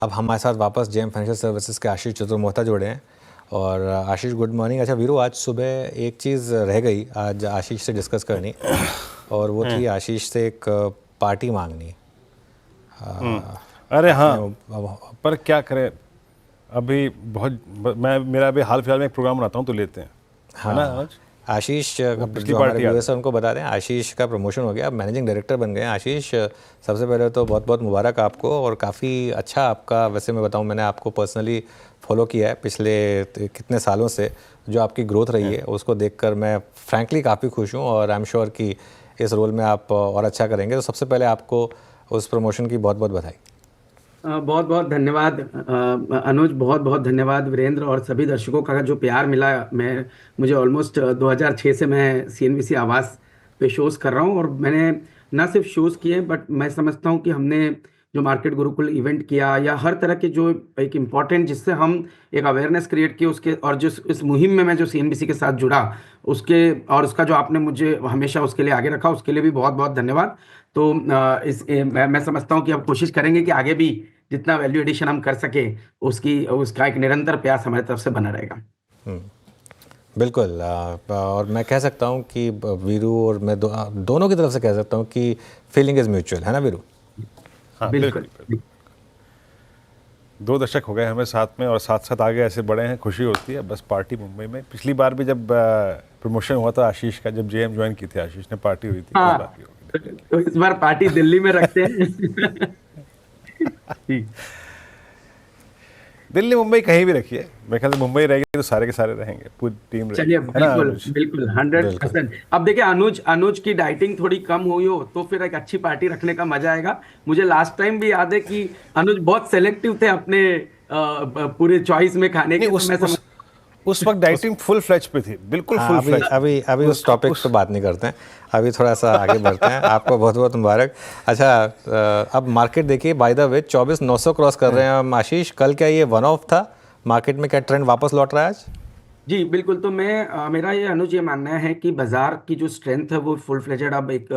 अब हमारे साथ वापस जेएम फाइनेंशियल सर्विसेज के आशीष चतुर्मोहता जुड़े हैं। और आशीष, गुड मॉर्निंग। अच्छा वीरू, आज सुबह एक चीज़ रह गई आज आशीष से डिस्कस करनी, और वो थी आशीष से एक पार्टी मांगनी। अरे हाँ, आपने पर क्या करें अभी मैं मेरा अभी हाल फिलहाल में एक प्रोग्राम बनाता हूँ तो लेते हैं, है ना। हाँ, आशीष पिछली जो हमारे पार्टी याद व्यूअर्स है। हैं उनको बता दें, आशीष का प्रमोशन हो गया, आप मैनेजिंग डायरेक्टर बन गए हैं। आशीष, सबसे पहले तो बहुत बहुत मुबारक आपको, और काफ़ी अच्छा आपका, वैसे मैं बताऊं, मैंने आपको पर्सनली फॉलो किया है पिछले कितने सालों से। जो आपकी ग्रोथ रही है उसको देखकर मैं फ्रैंकली काफ़ी खुश हूँ, और आई एम श्योर कि इस रोल में आप और अच्छा करेंगे। तो सबसे पहले आपको उस प्रमोशन की बहुत बहुत बधाई। बहुत बहुत धन्यवाद अनुज, बहुत बहुत धन्यवाद वीरेंद्र, और सभी दर्शकों का जो प्यार मिला। मुझे ऑलमोस्ट 2006 से मैं सीएनबीसी आवाज़ पे शोज़ कर रहा हूँ, और मैंने ना सिर्फ शोज़ किए, बट मैं समझता हूँ कि हमने जो मार्केट गुरुकुल इवेंट किया, या हर तरह के जो एक इम्पॉर्टेंट जिससे हम एक अवेयरनेस क्रिएट की उसके, और जो इस मुहिम में मैं जो सीएनबीसी के साथ जुड़ा उसके, और उसका जो आपने मुझे हमेशा उसके लिए आगे रखा, उसके लिए भी बहुत बहुत धन्यवाद। तो मैं समझता हूँ कि अब कोशिश करेंगे कि आगे भी जितना वैल्यू एडिशन हम कर सके उसका एक निरंतर प्रयास हमारी तरफ से बना रहेगा। बिल्कुल। और मैं कह सकता हूँ कि वीरू और मैं दोनों की तरफ से कह सकता हूँ कि फीलिंग इज़ म्यूचुअल, है ना वीरू? हाँ बिल्कुल। बिल्कुल। 2 दशक हो गए हमें साथ में, और साथ साथ आगे ऐसे बड़े हैं, खुशी होती है। बस पार्टी मुंबई में पिछली बार भी जब प्रमोशन हुआ था आशीष का, जब जेएम ज्वाइन की थी आशीष ने, पार्टी हुई थी, इस हाँ, बार भी होगी। तो इस बार पार्टी दिल्ली में रखते हैं। ठीक। दिल्ली मुंबई कहीं भी रखिए, मेरे ख्याल से मुंबई रहेगी तो सारे के सारे रहेंगे, पूरी टीम चलिए, रहेगी, है ना बिल्कुल अनुज? बिल्कुल बिल्कुल। 100%। अब देखिए, अनुज की डाइटिंग थोड़ी कम हुई हो तो फिर एक अच्छी पार्टी रखने का मजा आएगा। मुझे लास्ट टाइम भी याद है कि अनुज बहुत सेलेक्टिव थे अपने पूरे चॉइस में खाने नहीं, के, तो मैं समझ। उस वक्त डाइटिंग फुल फ्लैच पे थी, बिल्कुल हाँ, फुल अभी फ्लैच पे। अभी अभी उस टॉपिक पे बात नहीं करते हैं। अभी थोड़ा सा आगे बढ़ते हैं। आपको बहुत बहुत मुबारक। अच्छा, अब मार्केट देखिए, बाय द वे 24,900 क्रॉस कर रहे हैं हम। आशीष, कल क्या ये वन ऑफ था? मार्केट में क्या ट्रेंड वापस लौट रहा है आज? जी बिल्कुल। तो मेरा ये अनुज ये मानना है कि बाजार की जो स्ट्रेंथ है वो फुल फ्लेजेड अब एक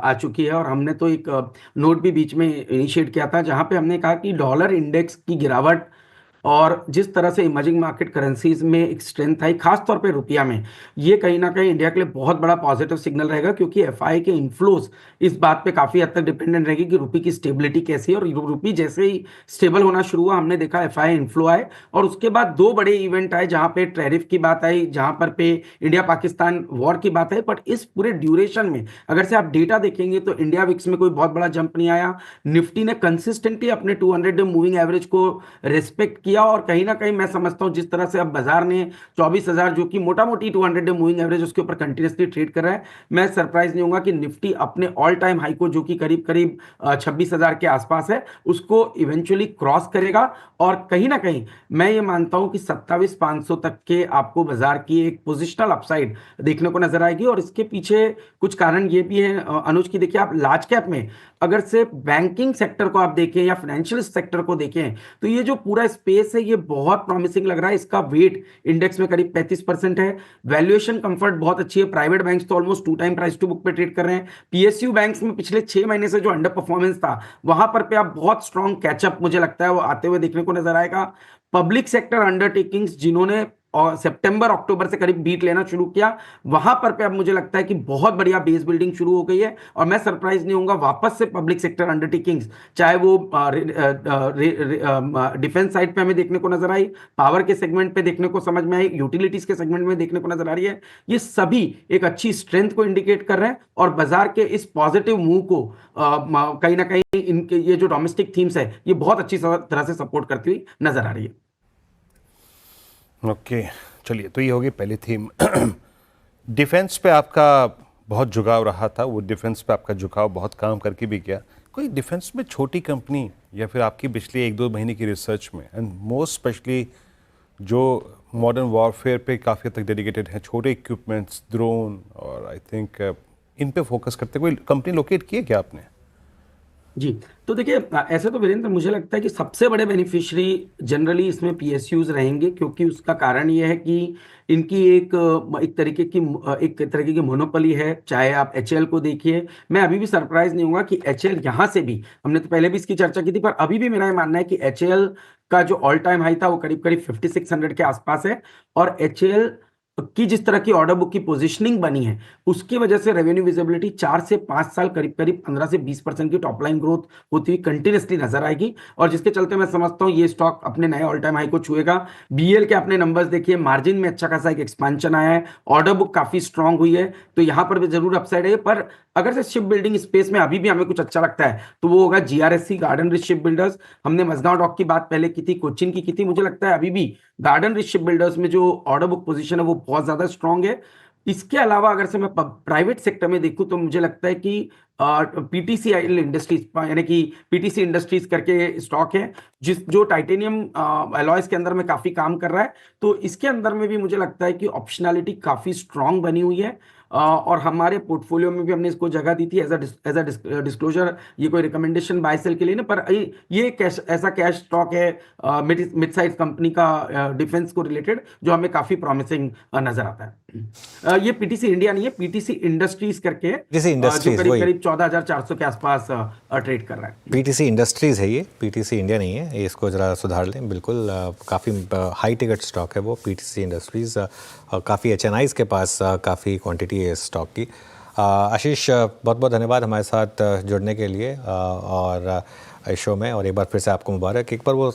आ चुकी है, और हमने तो एक नोट भी बीच में इनिशिएट किया था जहां पे हमने कहा कि डॉलर इंडेक्स की गिरावट, और जिस तरह से इमर्जिंग मार्केट करेंसीज में एक स्ट्रेंथ आई, खास तौर पे रुपया में, ये कहीं ना कहीं इंडिया के लिए बहुत बड़ा पॉजिटिव सिग्नल रहेगा, क्योंकि एफआई के इन्फ्लोज इस बात पे काफी हद तक डिपेंडेंट रहेगी कि रुपये की स्टेबिलिटी कैसी है। और रुपये जैसे ही स्टेबल होना शुरू हुआ, हमने देखा एफआई इन्फ्लो आए, और उसके बाद 2 बड़े इवेंट आए जहां पे टैरिफ की बात आई, जहां पर पे इंडिया पाकिस्तान वॉर की बात आई। बट इस पूरे ड्यूरेशन में अगर से आप डेटा देखेंगे तो इंडिया विक्स में कोई बहुत बड़ा जंप नहीं आया। निफ्टी ने कंसिस्टेंटली अपने 200 डे मूविंग एवरेज को रेस्पेक्ट किया, और कहीं ना कहीं मैं समझता हूं जिस तरह से अब बाजार ने 24,000 जो कि मोटा मोटी 200 डे मूविंग एवरेज उसके ऊपर कंटिन्यूसली ट्रेड कर रहा है, मैं सरप्राइज नहीं होऊंगा कि निफ्टी अपने ऑल टाइम हाई को, जो कि करीब करीब 26,000 के आसपास है, उसको इवेंचुअली क्रॉस करेगा। और कहीं ना कहीं मैं ये मानता हूं कि 27,500 तक के आपको बाजार की एक पोजिशनल अपसाइड देखने को नजर आएगी। और इसके पीछे कुछ कारण ये भी है अनुज की, देखिए आप लार्ज कैप में अगर से बैंकिंग सेक्टर को आप देखें या फाइनेंशियल सेक्टर को देखें, तो ये जो पूरा स्पेस है ये बहुत प्रॉमिसिंग लग रहा है। इसका वेट इंडेक्स में करीब 35% है। वैल्यूएशन कंफर्ट बहुत अच्छी है। प्राइवेट बैंक्स तो almost 2 time price to book पे ट्रेड कर रहे हैं। पीएसयू बैंक्स में पिछले 6 महीने से जो अंडर परफॉर्मेंस था, वहां पर पे आप बहुत स्ट्रॉन्ग कैचअप मुझे लगता है वो आते हुए देखने को नजर आएगा। पब्लिक सेक्टर अंडरटेकिंग्स जिन्होंने और सितंबर अक्टूबर से करीब बीट लेना शुरू किया, वहां पर पे अब मुझे लगता है कि बहुत बढ़िया बेस बिल्डिंग शुरू हो गई है। और मैं सरप्राइज नहीं होऊंगा वापस से पब्लिक सेक्टर अंडरटेकिंग्स, चाहे वो डिफेंस साइड पे हमें देखने को नजर आई, पावर के सेगमेंट पे देखने को समझ में आई, यूटिलिटीज के सेगमेंट में देखने को नजर आ रही है, ये सभी एक अच्छी स्ट्रेंथ को इंडिकेट कर रहे हैं। और बाजार के इस पॉजिटिव मूव को कहीं ना कहीं इनके ये जो डोमेस्टिक थीम्स है ये बहुत अच्छी तरह से सपोर्ट करती हुई नजर आ रही है। ओके, चलिए, तो ये होगी पहली थीम। डिफेंस पे आपका बहुत झुकाव रहा था, वो डिफेंस पे आपका झुकाव बहुत काम करके भी किया। कोई डिफेंस में छोटी कंपनी या फिर आपकी पिछली 1-2 महीने की रिसर्च में, एंड मोस्ट स्पेशली जो मॉडर्न वॉरफेयर पे काफ़ी हद तक डेडिकेटेड हैं, छोटे इक्विपमेंट्स, ड्रोन, और आई थिंक इन पे फोकस करते कोई कंपनी लोकेट की है क्या आपने? जी, तो देखिए ऐसे तो वीरेंद्र मुझे लगता है कि सबसे बड़े बेनिफिशियरी जनरली इसमें पीएसयूज़ रहेंगे, क्योंकि उसका कारण ये है कि इनकी एक तरीके की मोनोपोली है। चाहे आप एचएएल को देखिए, मैं अभी भी सरप्राइज़ नहीं हुआ कि एचएएल यहाँ से भी, हमने तो पहले भी इसकी चर्चा की थी, पर अभी भी मेरा ये मानना है कि एचएएल का जो ऑल टाइम हाई था वो करीब-करीब 5600 के आसपास है, और एचएएल की जिस तरह की ऑर्डर बुक की पोजीशनिंग बनी है, उसकी वजह से रेवेन्यू विजिबिलिटी 4 से 5 साल करीब-करीब 15 से 20% की टॉप लाइन ग्रोथ होती हुई कंटिन्यूअसली नजर आएगी, और जिसके चलते मैं समझता हूँ ये स्टॉक अपने नए ऑल टाइम हाई को छुएगा। बीएल के अपने नंबर्स देखिए, मार्जिन में अच्छा खासा एक एक्सपांशन आया है, ऑर्डर बुक काफी स्ट्रांग हुई है, तो यहाँ पर भी जरूर अपसाइड है। पर अगर से शिप बिल्डिंग स्पेस में अभी भी हमें कुछ अच्छा लगता है तो वो होगा GRSC, garden rich ship builders. हमने मजगांव डॉक की बात पहले की थी, कोचिन की थी, मुझे लगता है अभी भी गार्डन रिच शिप बिल्डर्स में जो ऑर्डर बुक पोजीशन है वो बहुत ज्यादा स्ट्रांग है। इसके अलावा अगर से मैं प्राइवेट सेक्टर में देखूं तो मुझे लगता है कि पीटीसी इंडस्ट्रीज, यानी कि पीटीसी इंडस्ट्रीज करके स्टॉक है जो टाइटेनियम अलॉयज के अंदर में काफी काम कर रहा है, तो इसके अंदर में भी मुझे लगता है कि ऑप्शनैलिटी काफी स्ट्रांग बनी हुई है। और हमारे पोर्टफोलियो में भी हमने इसको जगह दी थी एज अ डिस्क्लोजर, ये कोई रिकमेंडेशन बाय सेल के लिए ना, पर ये कैश, ऐसा कैश स्टॉक है मिड साइज कंपनी का, डिफेंस को रिलेटेड, जो हमें काफी प्रॉमिसिंग नजर आता है। ये पीटीसी इंडिया नहीं है, पीटीसी इंडस्ट्रीज करके है, पीटीसी जो इंडस्ट्रीज करीब वही, करीब 14,400 के आसपास ट्रेड कर रहा है। पीटीसी इंडस्ट्रीज़ है ये, पीटीसी इंडिया नहीं है, ये इसको ज़रा सुधार लें। बिल्कुल काफ़ी हाई टिकट स्टॉक है वो पीटीसी इंडस्ट्रीज़, काफ़ी एचएनआईज़ के पास काफ़ी क्वांटिटी है इस स्टॉक की। आशीष, बहुत बहुत धन्यवाद हमारे साथ जुड़ने के लिए और इस शो में, और एक बार फिर से आपको मुबारक। एक बार वो